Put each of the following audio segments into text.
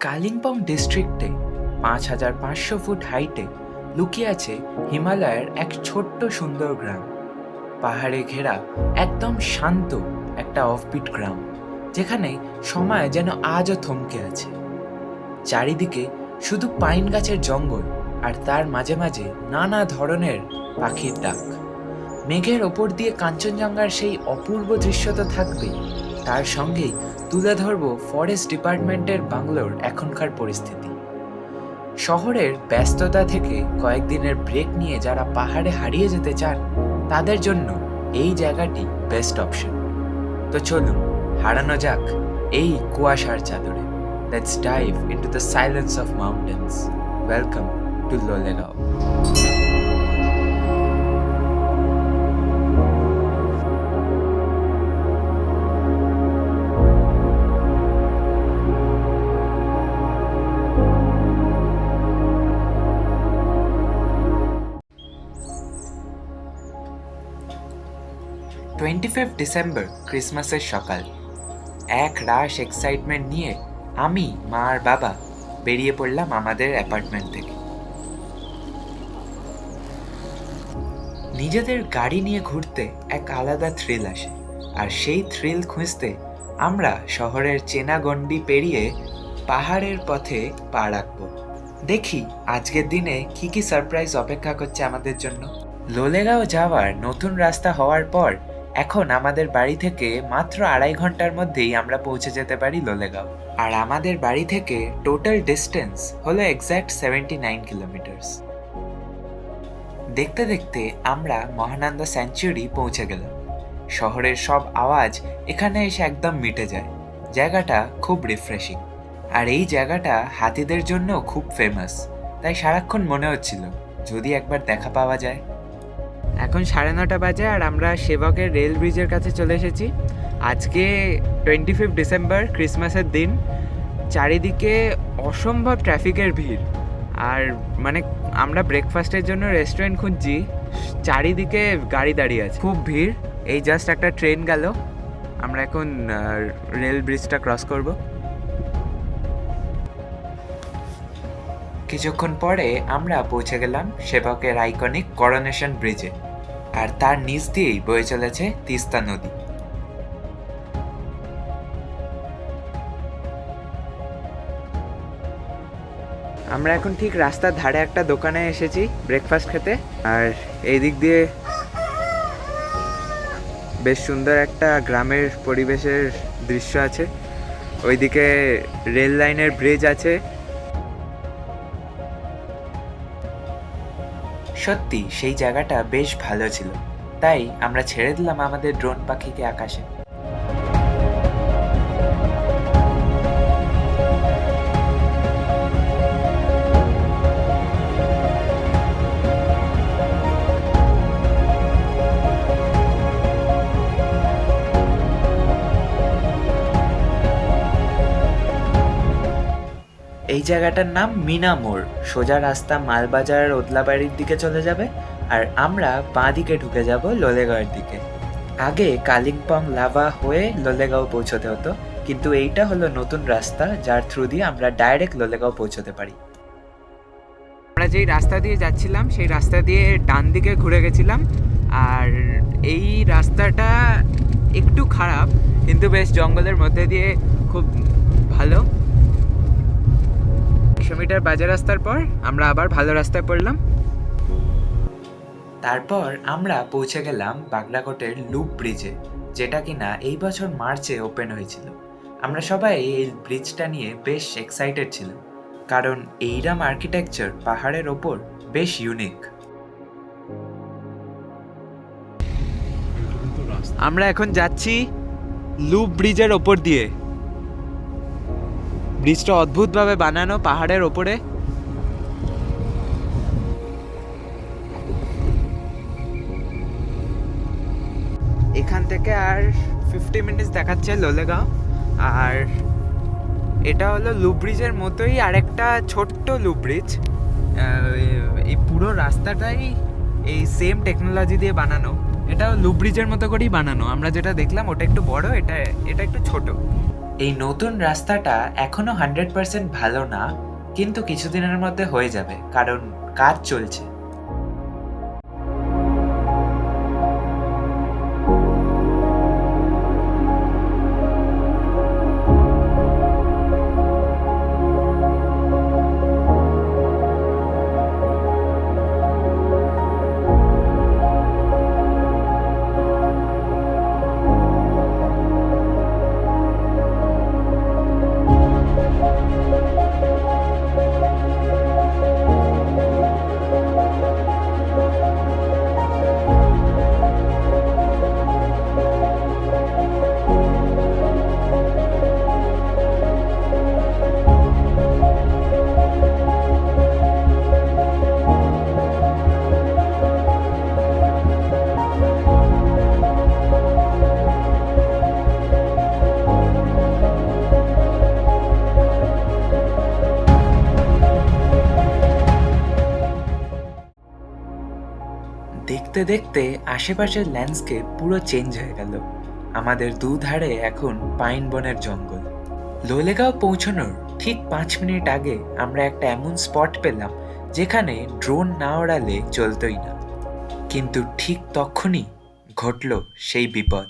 কালিম্পং ডিস্ট্রিক্টে ৫,৫০০ ফুট হাইটে লুকিয়ে আছে হিমালয়ের এক ছোট্ট সুন্দর গ্রাম। পাহাড়ে ঘেরা একদম শান্ত একটা অফবিট গ্রাম, যেখানে সময় যেন আজও থমকে আছে। চারিদিকে শুধু পাইন গাছের জঙ্গল, আর তার মাঝে মাঝে নানা ধরনের পাখির ডাক। মেঘের ওপর দিয়ে কাঞ্চনজঙ্ঘার সেই অপূর্ব দৃশ্য তো থাকবেই, তার সঙ্গেই তুলে ধরব ফরেস্ট ডিপার্টমেন্টের বাংলোর এখনকার পরিস্থিতি। শহরের ব্যস্ততা থেকে কয়েকদিনের ব্রেক নিয়ে যারা পাহাড়ে হারিয়ে যেতে চান, তাদের জন্য এই জায়গাটি বেস্ট অপশন। তো চলুন হারানো যাক এই কুয়াশার চাদরে। Let's dive into the silence of mountains. Welcome to Lolegaon. 25 December, ক্রিসমাসের সকাল। এক রাশ এক্সাইটমেন্ট নিয়ে আমি, মা আর বাবা বেরিয়ে পড়লাম আমাদের অ্যাপার্টমেন্ট থেকে। নিজেদের গাড়ি নিয়ে ঘুরতে এক আলাদা থ্রিল আসে, আর সেই থ্রিল খুঁজতে আমরা শহরের চেনা গণ্ডি পেরিয়ে পাহাড়ের পথে পা রাখবো। দেখি আজকের দিনে কি কি সারপ্রাইজ অপেক্ষা করছে আমাদের জন্য। লোলেগাঁও যাওয়ার নতুন রাস্তা হওয়ার পর এখন আমাদের বাড়ি থেকে মাত্র 2.5 ঘন্টার মধ্যেই আমরা পৌঁছে যেতে পারি লোলেগাঁও। আর আমাদের বাড়ি থেকে টোটাল ডিস্টেন্স হলো এক্স্যাক্ট 79 কিলোমিটার্স। দেখতে দেখতে আমরা মহানন্দা স্যাংচুরি পৌঁছে গেলাম। শহরের সব আওয়াজ এখানে এসে একদম মিটে যায়। জায়গাটা খুব রিফ্রেশিং, আর এই জায়গাটা হাতিদের জন্য খুব ফেমাস। তাই সারাক্ষণ মনে হচ্ছিল যদি একবার দেখা পাওয়া যায়। এখন 9:30 বাজে, আর আমরা সেবকের রেল ব্রিজের কাছে চলে এসেছি। আজকে 25 ডিসেম্বর, ক্রিসমাসের দিন। চারিদিকে অসম্ভব ট্রাফিকের ভিড়, আর মানে আমরা ব্রেকফাস্টের জন্য রেস্টুরেন্ট খুঁজছি, চারিদিকে গাড়ি দাঁড়িয়ে আছে, খুব ভিড়। এই জাস্ট একটা ট্রেন গেল, আমরা এখন রেল ব্রিজটা ক্রস করব। কিছুক্ষণ পরে আমরা পৌঁছে গেলাম সেবকের আইকনিক করোনেশন ব্রিজে, আর তার নিচ দিয়েই বয়ে চলেছে তিস্তা নদী। আমরা এখন ঠিক রাস্তার ধারে একটা দোকানে এসেছি ব্রেকফাস্ট খেতে, আর এই দিক দিয়ে বেশ সুন্দর একটা গ্রামের পরিবেশের দৃশ্য আছে। ওইদিকে রেল লাইনের ব্রিজ আছে। সত্যি সেই জায়গাটা বেশ ভালো ছিল, তাই আমরা ছেড়ে দিলাম আমাদের ড্রোন পাখিকে আকাশে। এই জায়গাটার নাম মিনা মোড়। সোজা রাস্তা মালবাজার আর ওদলাবাড়ির দিকে চলে যাবে, আর আমরা বাঁ দিকে ঢুকে যাব লোলেগাঁওয়ের দিকে। আগে কালিম্পং লাভা হয়ে লোলেগাঁও পৌঁছতে হতো, কিন্তু এইটা হলো নতুন রাস্তা, যার থ্রু দিয়ে আমরা ডাইরেক্ট লোলেগাঁও পৌঁছতে পারি। আমরা যেই রাস্তা দিয়ে যাচ্ছিলাম সেই রাস্তা দিয়ে ডান দিকে ঘুরে গেছিলাম, আর এই রাস্তাটা একটু খারাপ, কিন্তু বেশ জঙ্গলের মধ্যে দিয়ে খুব ভালো। 100 মিটার বাজে রাস্তার পর আমরা আবার ভালো রাস্তায় পড়লাম। তারপর আমরা পৌঁছে গেলাম বাগলাকোটের লুপ ব্রিজে, যেটা কিনা এই বছর মার্চে ওপেন হয়েছিল। আমরা সবাই এই ব্রিজটা নিয়ে বেশ এক্সাইটেড ছিলাম, কারণ এইরকম আর্কিটেকচার পাহাড়ের ওপর বেশ ইউনিক। আমরা এখন যাচ্ছি লুপ ব্রিজের ওপর দিয়ে। ব্রিজটা অদ্ভুতভাবে বানানো পাহাড়ের ওপরে। এখান থেকে আর 50 মিনিটস দেখাচ্ছে লোলেগাঁও, আর এটা হলো লুপ ব্রিজের মতোই আরেকটা ছোট্ট লুপ ব্রিজ। এই পুরো রাস্তাটাই এই সেম টেকনোলজি দিয়ে বানানো। এটা লুপ ব্রিজের মতো করেই বানানো। আমরা যেটা দেখলাম ওটা একটু বড়, এটা একটু ছোট। এই নতুন রাস্তাটা এখনো 100% ভালো না, কিন্তু কিছুদিনের মধ্যে হয়ে যাবে, কারণ কাজ চলছে। দেখতে দেখতে আশেপাশের ল্যান্ডস্কেপ পুরো চেঞ্জ হয়ে গেল। আমাদের দুধারে এখন পাইন বনের জঙ্গল। লোলেগাঁও পৌঁছানোর ঠিক 5 মিনিট আগে আমরা একটা এমন স্পট পেলাম যেখানে ড্রোন না ওড়ালে চলতই না। কিন্তু ঠিক তখনই ঘটল সেই বিপদ।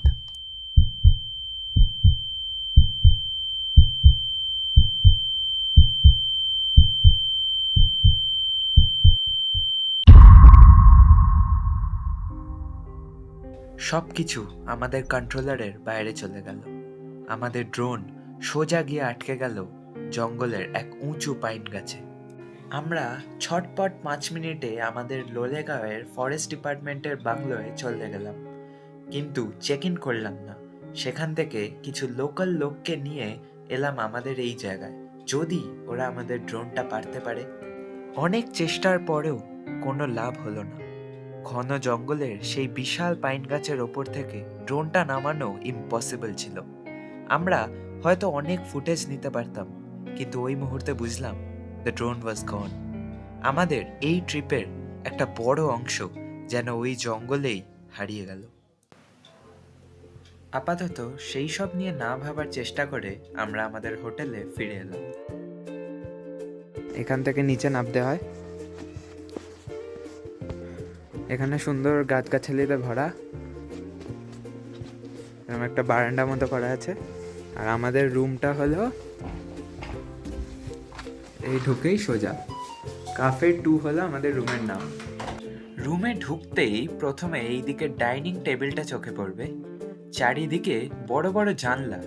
সবকিছু আমাদের কন্ট্রোলারের বাইরে চলে গেল। আমাদের ড্রোন সোজা গিয়ে আটকে গেল জঙ্গলের এক উঁচু পাইন গাছে। আমরা ছটপট 5 মিনিটে আমাদের লোলেগাঁওয়ের ফরেস্ট ডিপার্টমেন্টের বাংলোয় চলে গেলাম, কিন্তু চেক ইন করলাম না। সেখান থেকে কিছু লোকাল লোককে নিয়ে এলাম আমাদের এই জায়গায়, যদি ওরা আমাদের ড্রোনটা পারতে পারে। অনেক চেষ্টার পরেও কোনো লাভ হলো না। ঘন জঙ্গলের সেই বিশাল পাইন গাছের ওপর থেকে ড্রোনটা নামানো ইম্পসিবল ছিল। আমরা হয়তো অনেক ফুটেজ নিতে পারতাম, কিন্তু ওই মুহূর্তে বুঝলাম দ্য ড্রোন ওয়াজ গন। আমাদের এই ট্রিপের একটা বড় অংশ যেন ওই জঙ্গলেই হারিয়ে গেল। আপাতত সেই সব নিয়ে না ভাবার চেষ্টা করে আমরা আমাদের হোটেলে ফিরে এলাম। এখান থেকে নিচে নামতে হয়। এখানে সুন্দর গাছগাছালিতে ভরা এরকম একটা বারান্দা মতো করা আছে। আর আমাদের রুমটা হলো এই ঢুকেই সোজা কাফে 2 হলো আমাদের রুমের নাম। রুমে ঢুকতেই প্রথমে এই দিকের ডাইনিং টেবিলটা চোখে পড়বে। চারিদিকে বড় বড় জানলা,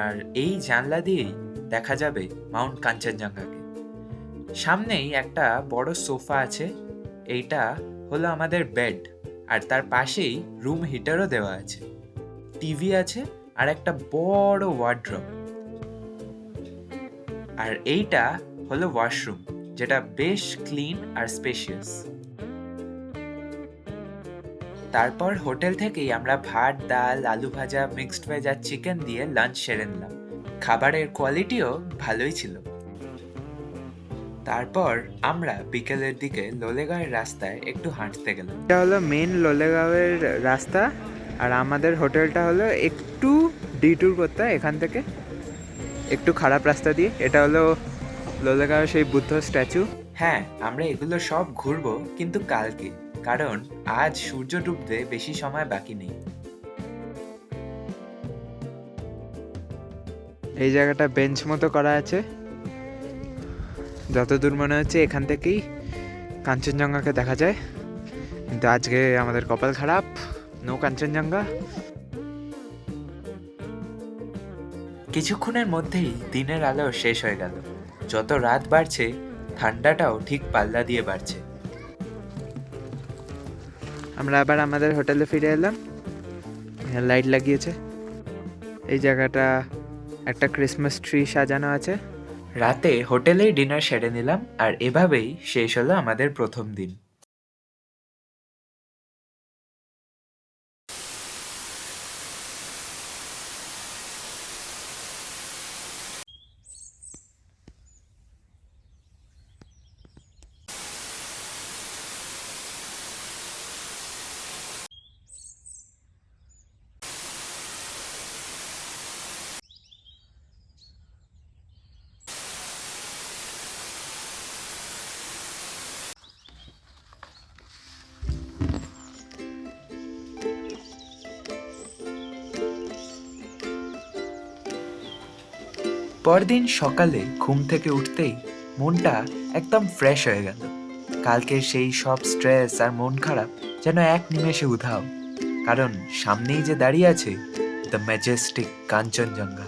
আর এই জানলা দিয়েই দেখা যাবে মাউন্ট কাঞ্চনজঙ্ঘাকে। সামনেই একটা বড় সোফা আছে, এইটা হলো আমাদের বেড, আর তার পাশেই রুম হিটারও দেওয়া আছে। টিভি আছে আর একটা বড় ওয়ার্ড্রপ। আর এইটা হলো ওয়াশরুম, যেটা বেশ ক্লিন আর স্পেশিয়াস। তারপর হোটেল থেকেই আমরা ভাত, ডাল, আলু ভাজা, মিক্সড ভেজ আর চিকেন দিয়ে লাঞ্চ সেরে নিলাম। খাবারের কোয়ালিটিও ভালোই ছিল। তারপর আমরা বিকেলের দিকে লোলেগাঁওয়ের রাস্তায় একটু হাঁটতে গেলাম। এটা হলো মেন লোলেগাঁওয়ের রাস্তা, আর আমাদের হোটেলটা হলো একটু ডিট্যুর করতে হয় এখান থেকে, একটু খারাপ রাস্তা দিয়ে। এটা হলো লোলেগাঁওয়ের সেই বুদ্ধ স্ট্যাচু। হ্যাঁ, আমরা এগুলো সব ঘুরবো, কিন্তু কালকে, কারণ আজ সূর্য ডুবতে বেশি সময় বাকি নেই। এই জায়গাটা বেঞ্চ মতো করা আছে। যতদূর মনে হচ্ছে এখান থেকেই কাঞ্চনজঙ্ঘাকে দেখা যায়, কিন্তু আজকে আমাদের কপাল খারাপ, নো কাঞ্চনজঙ্ঘা। কিছুক্ষণের মধ্যেই দিনের আলো শেষ হয়ে গেল। যত রাত বাড়ছে ঠান্ডাটাও ঠিক পাল্লা দিয়ে বাড়ছে। আমরা আবার আমাদের হোটেলে ফিরে এলাম। লাইট লাগিয়েছে। এই জায়গাটা একটা ক্রিসমাস ট্রি সাজানো আছে। রাতে হোটেলেই ডিনার সেরে নিলাম, আর এভাবেই শেষ হলো আমাদের প্রথম দিন। পরদিন সকালে ঘুম থেকে উঠতেই মনটা একদম ফ্রেশ হয়ে গেল। কালকের সেই সব স্ট্রেস আর মন খারাপ যেন এক নিমেষে উধাও, কারণ সামনেই যে দাঁড়িয়ে আছে দ্য ম্যাজেস্টিক কাঞ্চনজঙ্ঘা।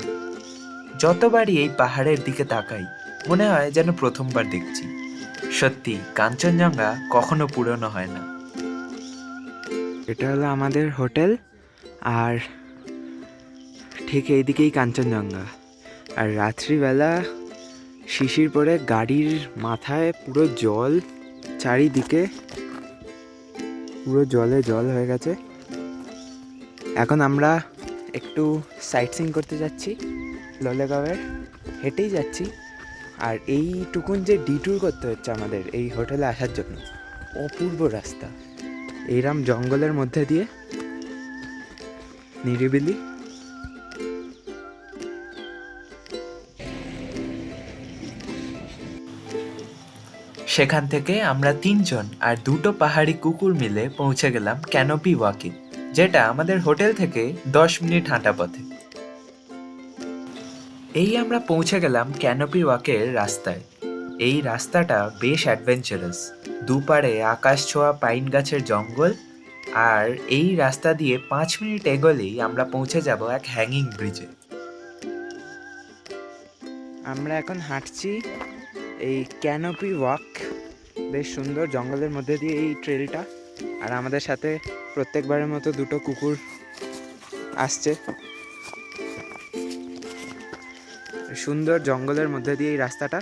যতবারই এই পাহাড়ের দিকে তাকাই মনে হয় যেন প্রথমবার দেখছি। সত্যি কাঞ্চনজঙ্ঘা কখনো পুরনো হয় না। এটা হলো আমাদের হোটেল, আর ঠিক এইদিকেই কাঞ্চনজঙ্ঘা। আর রাত্রিবেলা শিশির পড়ে গাড়ির মাথায় পুরো জল, চারিদিকে পুরো জলে জল হয়ে গেছে। এখন আমরা একটু সাইট সিইং করতে যাচ্ছি লোলেগাঁওয়ের, হেঁটেই যাচ্ছি। আর এইটুকুন যে ডিট্যুর করতে হচ্ছে আমাদের এই হোটেলে আসার জন্য, অপূর্ব রাস্তা, এইরকম জঙ্গলের মধ্যে দিয়ে নিরিবিলি। সেখান থেকে আমরা 3 জন আর 2টো পাহাড়ি কুকুর মিলে পৌঁছে গেলাম ক্যানোপি ওয়াকে, যেটা আমাদের হোটেল থেকে 10 মিনিট হাঁটা পথে। এই আমরা পৌঁছে গেলাম ক্যানোপি ওয়াকের রাস্তায়। এই রাস্তাটা বেশ অ্যাডভেঞ্চারাস, দুপারে আকাশ ছোঁয়া পাইন গাছের জঙ্গল। আর এই রাস্তা দিয়ে 5 মিনিট এগোলেই আমরা পৌঁছে যাব এক হ্যাঙ্গিং ব্রিজে। আমরা এখন হাঁটছি এই ক্যানোপি ওয়াক, বেশ সুন্দর জঙ্গলের মধ্যে দিয়ে এই ট্রেলটা। আর আমাদের সাথে প্রত্যেকবারের মতো 2টো কুকুর আসছে। সুন্দর জঙ্গলের মধ্যে দিয়ে এই রাস্তাটা।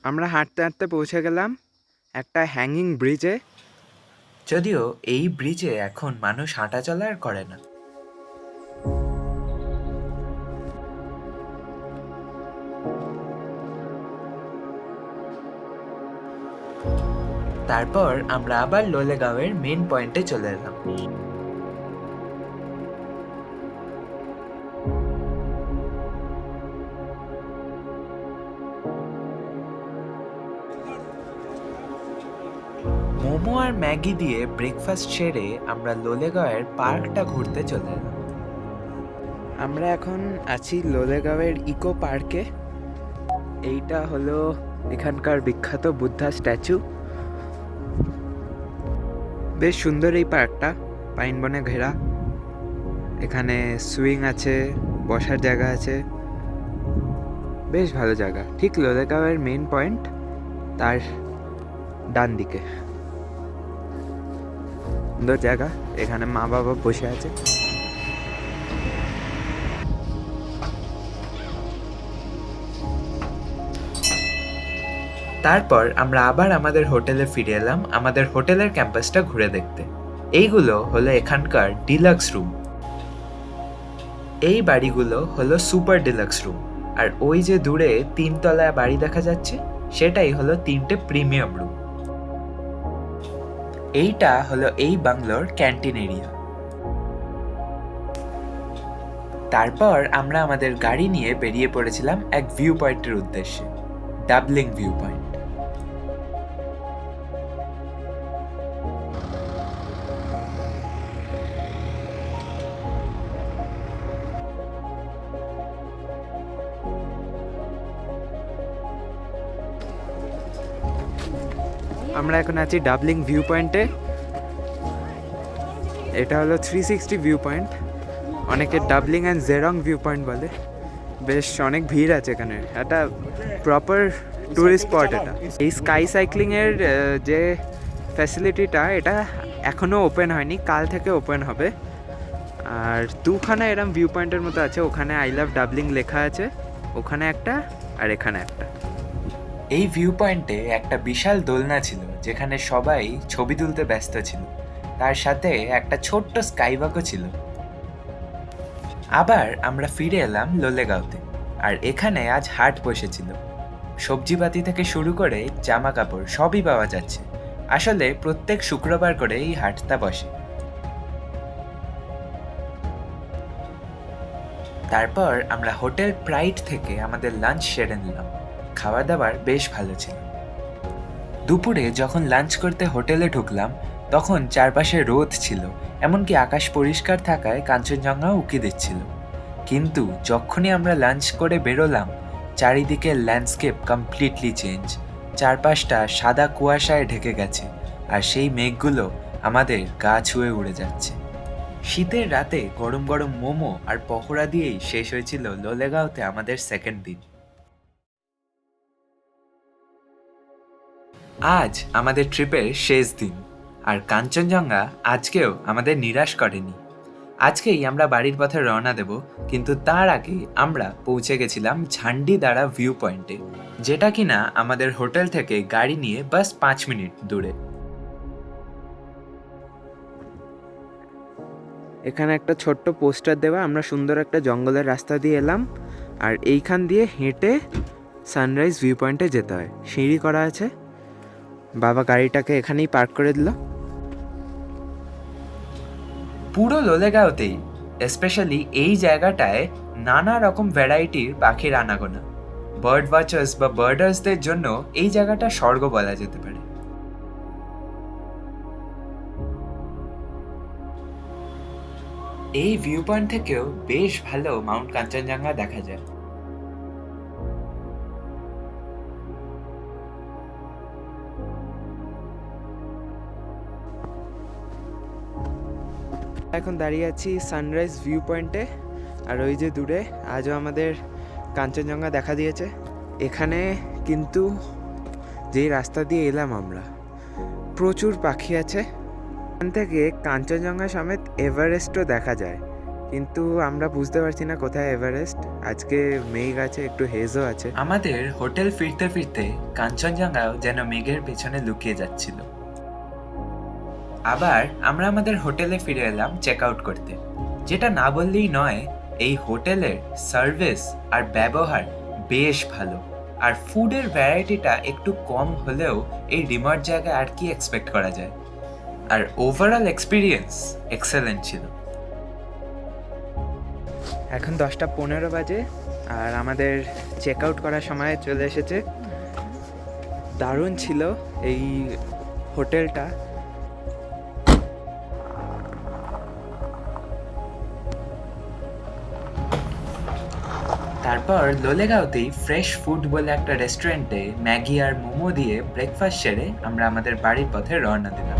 আমরা হাঁটতে হাঁটতে পৌঁছে গেলাম একটা হ্যাঙ্গিং ব্রিজে। যদিও এই ব্রিজে এখন মানুষ হাঁটাচলা আর করে না। তারপর আমরা আবার লোলেগাঁওয়ের মেন পয়েন্টে চলে এলাম। মোমো আর ম্যাগি দিয়ে ব্রেকফাস্ট সেরে আমরা লোলেগাঁওয়ের পার্কটা ঘুরতে চলে এলাম। আমরা এখন আছি লোলেগাঁওয়ের ইকো পার্কে। এইটা হলো এখানকার বিখ্যাত বুদ্ধা স্ট্যাচু। বেশ সুন্দর এই পার্কটা, পাইন বনে ঘেরা। এখানে সুইং আছে, বসার জায়গা আছে, বেশ ভালো জায়গা। ঠিক লোলেগাঁওয়ের মেন পয়েন্ট তার ডান দিকে সুন্দর জায়গা। এখানে মা বাবা বসে আছে। তারপর আমরা আবার আমাদের হোটেলে ফিরে এলাম আমাদের হোটেলের ক্যাম্পাসটা ঘুরে দেখতে। এইগুলো হলো এখানকার ডিলাক্স রুম। এই বাড়িগুলো হলো সুপার ডিলাক্স রুম। আর ওই যে দূরে 3 তলায় বাড়ি দেখা যাচ্ছে, সেটাই হলো 3টে প্রিমিয়াম রুম। এইটা হলো এই বাংলোর ক্যান্টিন এরিয়া। তারপর আমরা আমাদের গাড়ি নিয়ে বেরিয়ে পড়েছিলাম এক ভিউ পয়েন্টের উদ্দেশ্যে, ডাবলিং ভিউ পয়েন্ট। আমরা এখন আছি ডাবলিং ভিউ পয়েন্টে। এটা হলো 360 ভিউ পয়েন্ট, অনেকে ডাবলিং অ্যান্ড জেরং ভিউ পয়েন্ট বলে। বেশ অনেক ভিড় আছে এখানে, একটা প্রপার ট্যুরিস্ট স্পট এটা। এই স্কাই সাইক্লিংয়ের যে ফ্যাসিলিটিটা, এটা এখনও ওপেন হয়নি, কাল থেকে ওপেন হবে। আর 2খানা এরম ভিউ পয়েন্টের মতো আছে, ওখানে আই লাভ ডাবলিং লেখা আছে, ওখানে একটা আর এখানে একটা। এই ভিউ পয়েন্টে একটা বিশাল দোলনা ছিল, যেখানে সবাই ছবি তুলতে ব্যস্ত ছিল। তার সাথে একটা ছোট্ট স্কাইওয়াকও ছিল। আবার আমরা ফিরে এলাম লোলেগাঁওতে। আর এখানে আজ হাট বসেছিল। সবজিপাতি থেকে শুরু করে জামা কাপড় সবই পাওয়া যাচ্ছে। আসলে প্রত্যেক শুক্রবার করে এই হাটটা বসে। তারপর আমরা হোটেল প্রাইড থেকে আমাদের লাঞ্চ সেরে নিলাম। খাওয়া দাওয়ার বেশ ভালো ছিল। দুপুরে যখন লাঞ্চ করতে হোটেলে ঢুকলাম, তখন চারপাশে রোদ ছিল, এমনকি আকাশ পরিষ্কার থাকায় কাঞ্চনজঙ্ঘা উঁকি দিচ্ছিল। কিন্তু যখনই আমরা লাঞ্চ করে বেরোলাম, চারিদিকে ল্যান্ডস্কেপ কমপ্লিটলি চেঞ্জ। চারপাশটা সাদা কুয়াশায় ঢেকে গেছে, আর সেই মেঘগুলো আমাদের গা ছুঁয়ে উড়ে যাচ্ছে। শীতের রাতে গরম গরম মোমো আর পকোড়া দিয়েই শেষ হয়েছিল লোলেগাঁওতে আমাদের সেকেন্ড দিন। আজ আমাদের ট্রিপের শেষ দিন, আর কাঞ্চনজঙ্ঘা আজকেও আমাদের নিরাশ করেনি। আজকেই আমরা বাড়ির পথে রওনা দেব, কিন্তু তার আগে আমরা পৌঁছে গেছিলাম ঝান্ডিদারা ভিউ পয়েন্টে, যেটা কিনা আমাদের হোটেল থেকে গাড়ি নিয়ে বাস 5 মিনিট দূরে। এখানে একটা ছোট্ট পোস্টার দেওয়া, আমরা সুন্দর একটা জঙ্গলের রাস্তা দিয়ে এলাম, আর এইখান দিয়ে হেঁটে সানরাইজ ভিউ পয়েন্টে যেতে হয়। সিঁড়ি করা আছে, বাবা গাড়িটাকে এখানেই পার্ক করে দিল। পুরো লোলেগাঁওতেই, স্পেশালি এই জায়গাটায় নানা রকম ভ্যারাইটির পাখির আনাগোনা। বার্ড ওয়াচার্স বা বার্ডার্সদের জন্য এই জায়গাটা স্বর্গ বলা যেতে পারে। এই ভিউ পয়েন্ট থেকেও বেশ ভালো মাউন্ট কাঞ্চনজঙ্ঘা দেখা যায়। এখন দাঁড়িয়ে আছি সানরাইজ ভিউ পয়েন্টে, আর ওই যে দূরে আজও আমাদের কাঞ্চনজঙ্ঘা দেখা দিয়েছে। এখানে কিন্তু যেই রাস্তা দিয়ে এলাম আমরা, প্রচুর পাখি আছে। এখান থেকে কাঞ্চনজঙ্ঘা সমেত এভারেস্টও দেখা যায়, কিন্তু আমরা বুঝতে পারছি না কোথায় এভারেস্ট। আজকে মেঘ আছে, একটু হেজও আছে। আমাদের হোটেল ফিরতে ফিরতে কাঞ্চনজঙ্ঘাও যেন মেঘের পেছনে লুকিয়ে যাচ্ছিল। আবার আমরা আমাদের হোটেলে ফিরে এলাম চেক আউট করতে। যেটা না বললেই নয়, এই হোটেলের সার্ভিস আর ব্যবহার বেশ ভালো, আর ফুডের ভ্যারাইটিটা একটু কম হলেও এই রিমোট জায়গায় আর কি এক্সপেক্ট করা যায়। আর ওভারঅল এক্সপিরিয়েন্স এক্সেলেন্ট ছিল। এখন 10:15 বাজে, আর আমাদের চেক আউট করার সময় চলে এসেছে। দারুণ ছিল এই হোটেলটা। তারপর লোলেগাঁওতেই ফ্রেশ ফুড বলে একটা রেস্টুরেন্টে ম্যাগি আর মোমো দিয়ে ব্রেকফাস্ট সেরে আমরা আমাদের বাড়ির পথে রওনা দিলাম।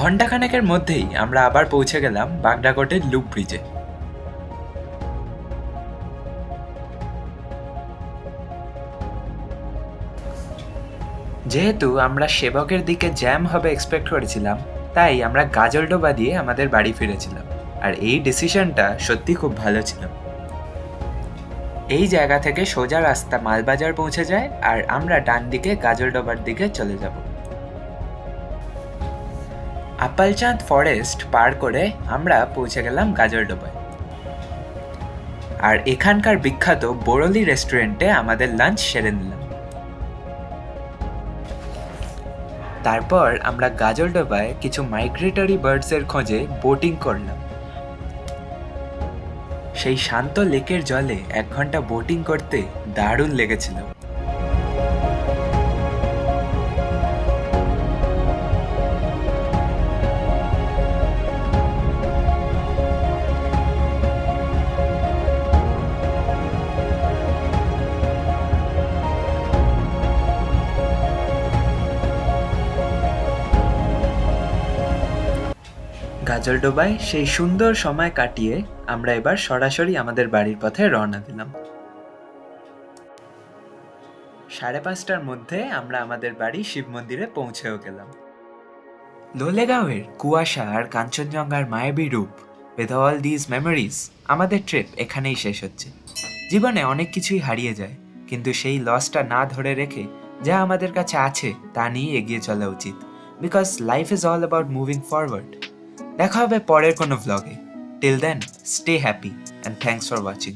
ঘণ্টাখানেকের মধ্যেই আমরা আবার পৌঁছে গেলাম বাগডাকোটের লুপ ব্রিজে। যেহেতু আমরা সেবকের দিকে জ্যাম হবে এক্সপেক্ট করেছিলাম, তাই আমরা গাজলডোবা দিয়ে আমাদের বাড়ি ফিরেছিলাম, আর এই ডিসিশনটা সত্যি খুব ভালো ছিল। এই জায়গা থেকে সোজা রাস্তা মালবাজার পৌঁছে যায়, আর আমরা ডান দিকে গাজলডোবার দিকে চলে যাব। আপালচাঁদ ফরেস্ট পার করে আমরা পৌঁছে গেলাম গাজলডোবায়, আর এখানকার বিখ্যাত বোরলি রেস্টুরেন্টে আমাদের লাঞ্চ সেরে নিলাম। তারপর আমরা গাজলডোবায় কিছু মাইগ্রেটরি বার্ডসের খোঁজে বোটিং করলাম। সেই শান্ত লেকের জলে 1 ঘন্টা বোটিং করতে দারুণ লেগেছিল। গাজলডোবায় সেই সুন্দর সময় কাটিয়ে আমরা এবার সরাসরি আমাদের বাড়ির পথে রওনা দিলাম। 5:30টার মধ্যে আমরা আমাদের বাড়ি শিব মন্দিরে পৌঁছেও গেলাম। লোলেগাঁওয়ের কুয়াশা আর কাঞ্চনজঙ্ঘার মায়াবী রূপ, উইথ অল দিজ মেমোরিজ, আমাদের ট্রিপ এখানেই শেষ হচ্ছে। জীবনে অনেক কিছুই হারিয়ে যায়, কিন্তু সেই লসটা না ধরে রেখে যা আমাদের কাছে আছে তা নিয়ে এগিয়ে চলা উচিত, because life is all about moving forward. দেখা হবে পরের কোনো ভ্লগে। Till then, stay happy and thanks for watching.